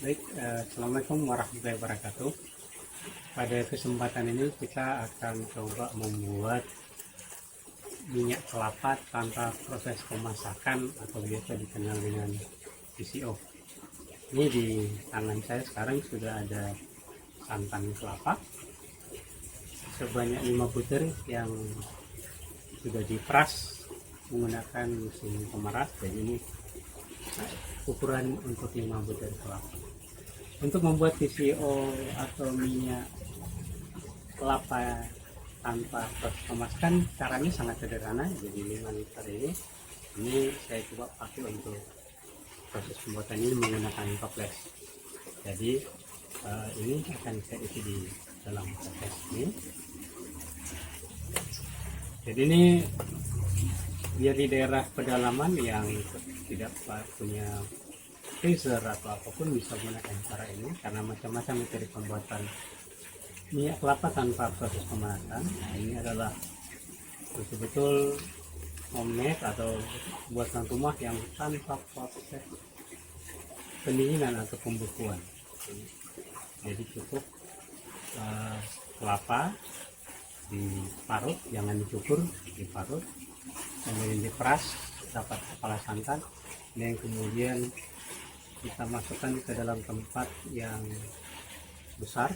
Baik, Assalamualaikum warahmatullahi wabarakatuh. Pada kesempatan ini kita akan coba membuat minyak kelapa tanpa proses pemasakan atau biasa dikenal dengan PCO. Ini di tangan saya sekarang sudah ada santan kelapa sebanyak 5 butir yang sudah diperas menggunakan mesin pemeras. Dan ini ukuran untuk 5 butir kelapa. Untuk membuat PCO atau minyak kelapa tanpa proses pemasakan, caranya sangat sederhana. Jadi 5 liter ini saya coba pakai untuk proses pembuatan ini menggunakan toples. Jadi ini akan saya isi di dalam toples ini. Jadi ini biar di daerah pedalaman yang tidak punya freezer atau apapun bisa menggunakan cara ini, karena macam-macam metode pembuatan minyak kelapa tanpa proses pemanasan. Nah, ini adalah betul-betul homemade atau buatan rumah yang tanpa proses pendinginan atau pembukuan. Jadi cukup kelapa diparut, jangan dicukur, diparut, kemudian diperas, dapat kepala santan, dan kemudian kita masukkan ke dalam tempat yang besar,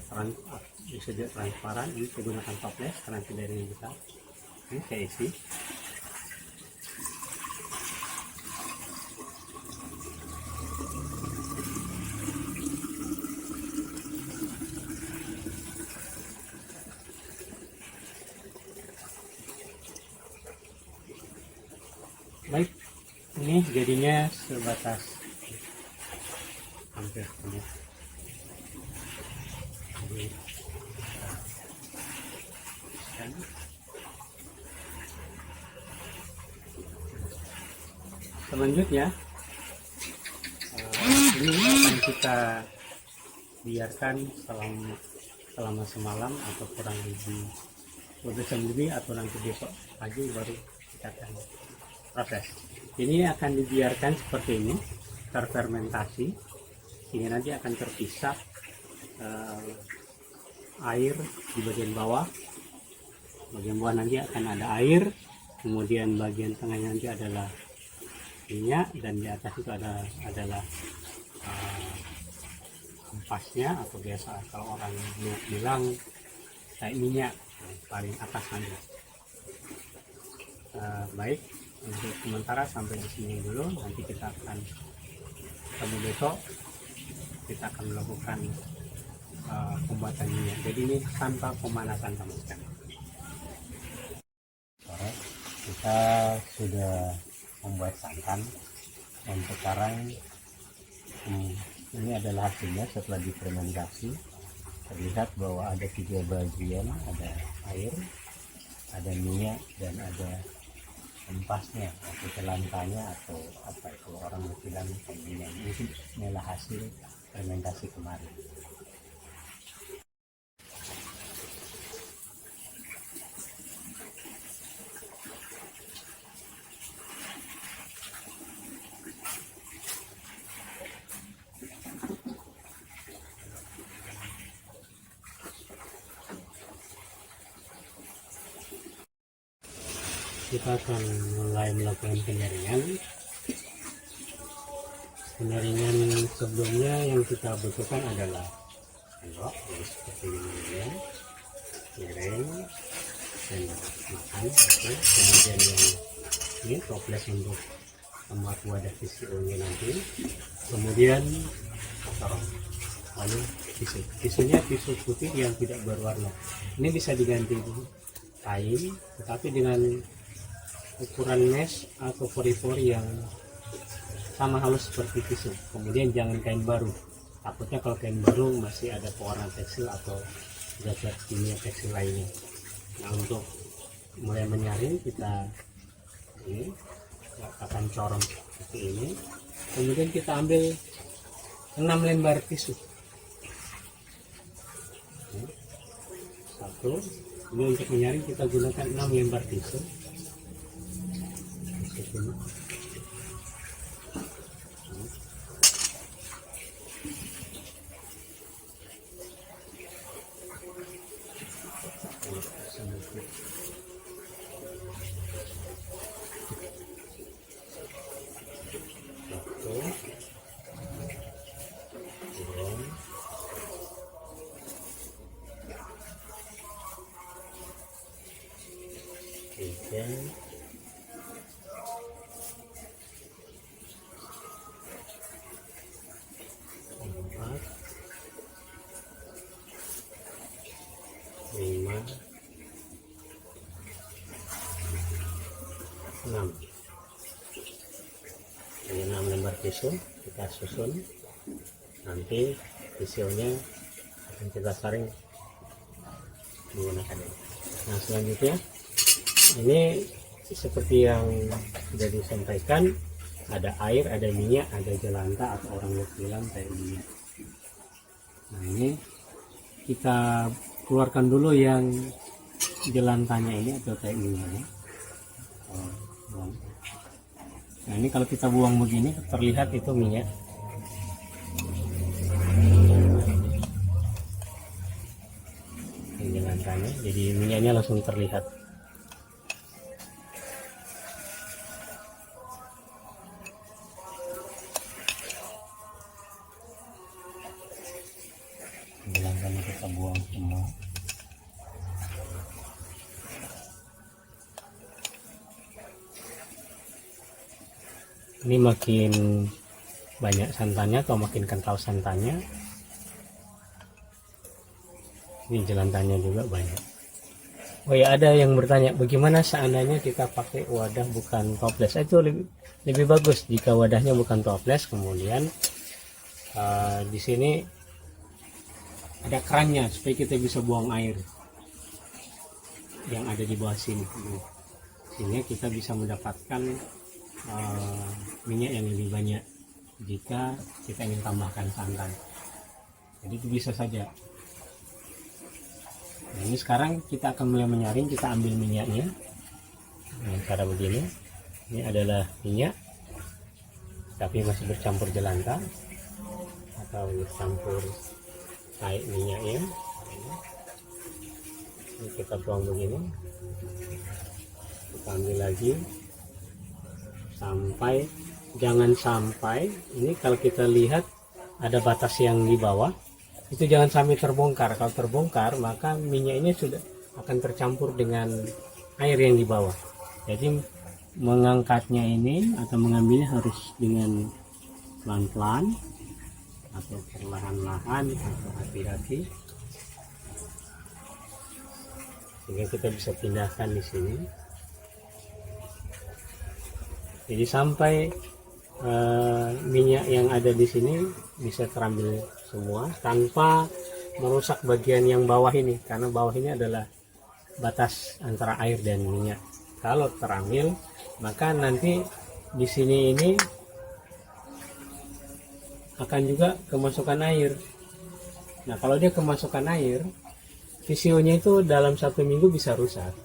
disediakan transparan. Ini saya gunakan toples karena tidak ada yang besar. Ini saya isi. Baik, ini jadinya sebatas hampir penuh. Selanjutnya ini akan kita biarkan selama semalam atau kurang lebih 12 jam lebih, atau nanti besok pagi baru kita akan proses. Ini akan dibiarkan seperti ini, terfermentasi, sehingga nanti akan terpisah air di bagian bawah. Bagian bawah nanti akan ada air, kemudian bagian tengahnya nanti adalah minyak, dan di atas itu adalah empasnya, atau biasa kalau orang bilang kayak minyak paling atas nanti. Baik, untuk sementara sampai di sini dulu. Nanti kita akan ketemu besok, kita akan melakukan pembuatan minyak. Jadi ini tanpa pemanasan sama sekali. Kita sudah membuat santan, dan sekarang ini adalah hasilnya setelah difermentasi. Terlihat bahwa ada 3 bagian, ada air, ada minyak, dan ada empasnya atau celantanya, atau apa itu orang bilang kayak minyak. Ini adalah hasil fermentasi kemarin. Kita akan mulai melakukan penyaringan. Penyaringan sebelumnya yang kita butuhkan adalah sendok, seperti ini, piring, sendok makan, kemudian yang ini toples untuk membuat wadah PCO nya nanti, kemudian sorong, lalu tisunya tisu putih yang tidak berwarna. Ini bisa diganti kain, tetapi dengan ukuran mesh atau pori-pori yang sama halus seperti tisu. Kemudian jangan kain baru, takutnya kalau kain baru masih ada pewarna tekstil atau zat kimia tekstil lainnya. Nah, untuk mulai menyaring, kita ini akan corong seperti ini. Kemudian kita ambil 6 lembar tisu. Satu. Ini untuk menyaring kita gunakan 6 lembar tisu. tisu kita susun, nanti tisunya akan kita saring menggunakan ini. Nah selanjutnya ini seperti yang sudah disampaikan, ada air, ada minyak, ada jelantah atau orang bilang kayak minyak. Nah ini kita keluarkan dulu yang jelantahnya ini atau kayak minyaknya. Nah ini kalau kita buang begini terlihat itu minyak. Ini jelantahnya, jadi minyaknya langsung terlihat. Jelantahnya kita buang semua. Ini makin banyak santannya atau makin kental santannya, ini jelantahnya juga banyak. Oh ya, ada yang bertanya bagaimana seandainya kita pakai wadah bukan toples. Itu lebih bagus jika wadahnya bukan toples. Kemudian di sini ada kerannya supaya kita bisa buang air yang ada di bawah sini, sehingga kita bisa mendapatkan minyak yang lebih banyak jika kita ingin tambahkan santan. Jadi itu bisa saja. Nah, ini sekarang kita akan mulai menyaring. Kita ambil minyaknya dengan cara begini. Ini adalah minyak tapi masih bercampur jelantah atau bercampur air minyaknya. Ini kita buang begini, kita ambil lagi sampai, jangan sampai ini kalau kita lihat ada batas yang di bawah, itu jangan sampai terbongkar. Kalau terbongkar maka minyaknya sudah akan tercampur dengan air yang di bawah. Jadi mengangkatnya ini atau mengambilnya harus dengan pelan-pelan atau perlahan-lahan atau hati-hati, sehingga kita bisa pindahkan di sini. Jadi sampai minyak yang ada di sini bisa terambil semua tanpa merusak bagian yang bawah ini, karena bawah ini adalah batas antara air dan minyak. Kalau terambil maka nanti di sini ini akan juga kemasukan air. Nah kalau dia kemasukan air, visionya itu dalam 1 minggu bisa rusak.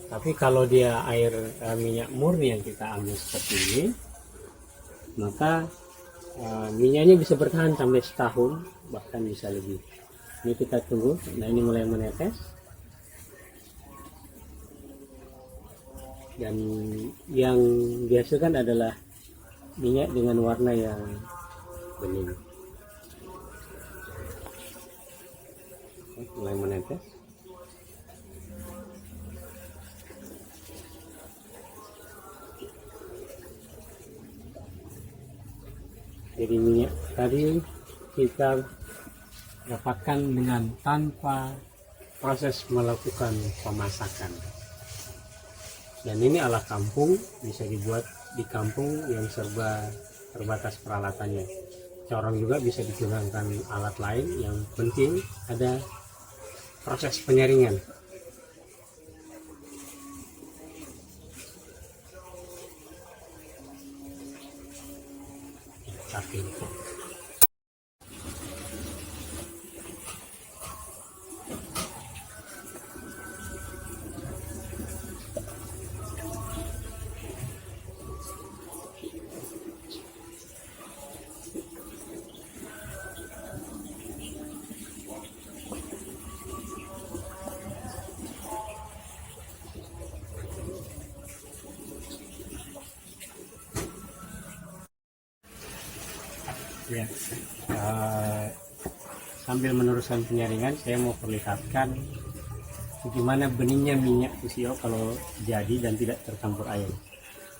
Tapi kalau dia air minyak murni yang kita ambil seperti ini, maka minyaknya bisa bertahan sampai setahun, bahkan bisa lebih. Ini kita tunggu. Nah ini mulai menetes, dan yang dihasilkan adalah minyak dengan warna yang bening. Mulai menetes. Jadi minyak tadi kita dapatkan dengan tanpa proses melakukan pemasakan. Dan ini ala kampung, bisa dibuat di kampung yang serba terbatas peralatannya. Corong juga bisa digunakan alat lain, yang penting ada proses penyaringan. Tapi ya, sambil meneruskan penyaringan, saya mau perlihatkan bagaimana beningnya minyak TCO kalau jadi dan tidak tercampur air.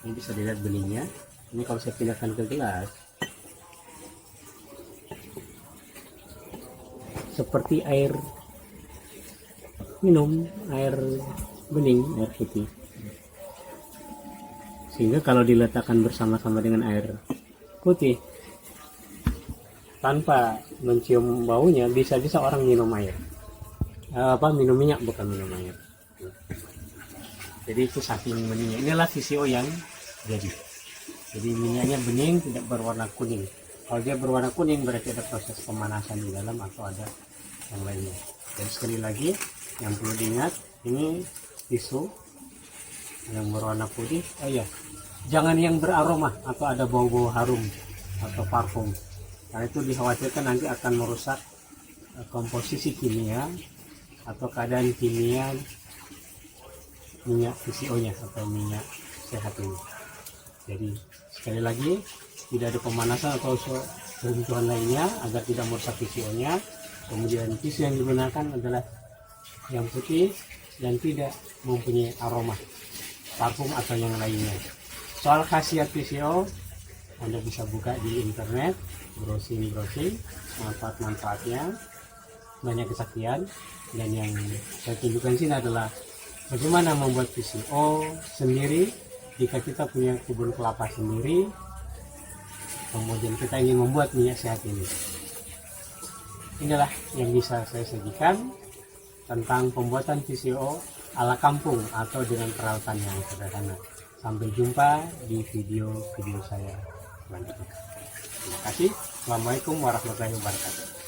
Ini bisa dilihat beningnya. Ini kalau saya pindahkan ke gelas, seperti air minum, air bening, air putih. Sehingga kalau diletakkan bersama-sama dengan air putih tanpa mencium baunya, bisa-bisa orang minum air. Minum minyak, bukan minum air. Jadi itu saking beningnya. Inilah TCO yang jadi. Jadi minyaknya bening, tidak berwarna kuning. Kalau dia berwarna kuning berarti ada proses pemanasan di dalam atau ada yang lainnya. Dan sekali lagi yang perlu diingat, ini tisu yang berwarna putih. Oh ya, jangan yang beraroma atau ada bau-bau harum atau parfum. Karena itu dikhawatirkan nanti akan merusak komposisi kimia atau keadaan kimia minyak TCO-nya atau minyak sehat ini. Jadi sekali lagi tidak ada pemanasan atau sentuhan lainnya agar tidak merusak TCO-nya. Kemudian tisu yang digunakan adalah yang putih dan tidak mempunyai aroma parfum atau yang lainnya. Soal khasiat TCO Anda bisa buka di internet, browsing manfaat-manfaatnya, banyak kesaksian. Dan yang saya tunjukkan sini adalah bagaimana membuat TCO sendiri jika kita punya kebun kelapa sendiri, kemudian kita ingin membuat minyak sehat ini. Inilah yang bisa saya sajikan tentang pembuatan TCO ala kampung atau dengan peralatan yang sederhana. Sampai jumpa di video-video saya selanjutnya. Terima kasih. Assalamualaikum warahmatullahi wabarakatuh.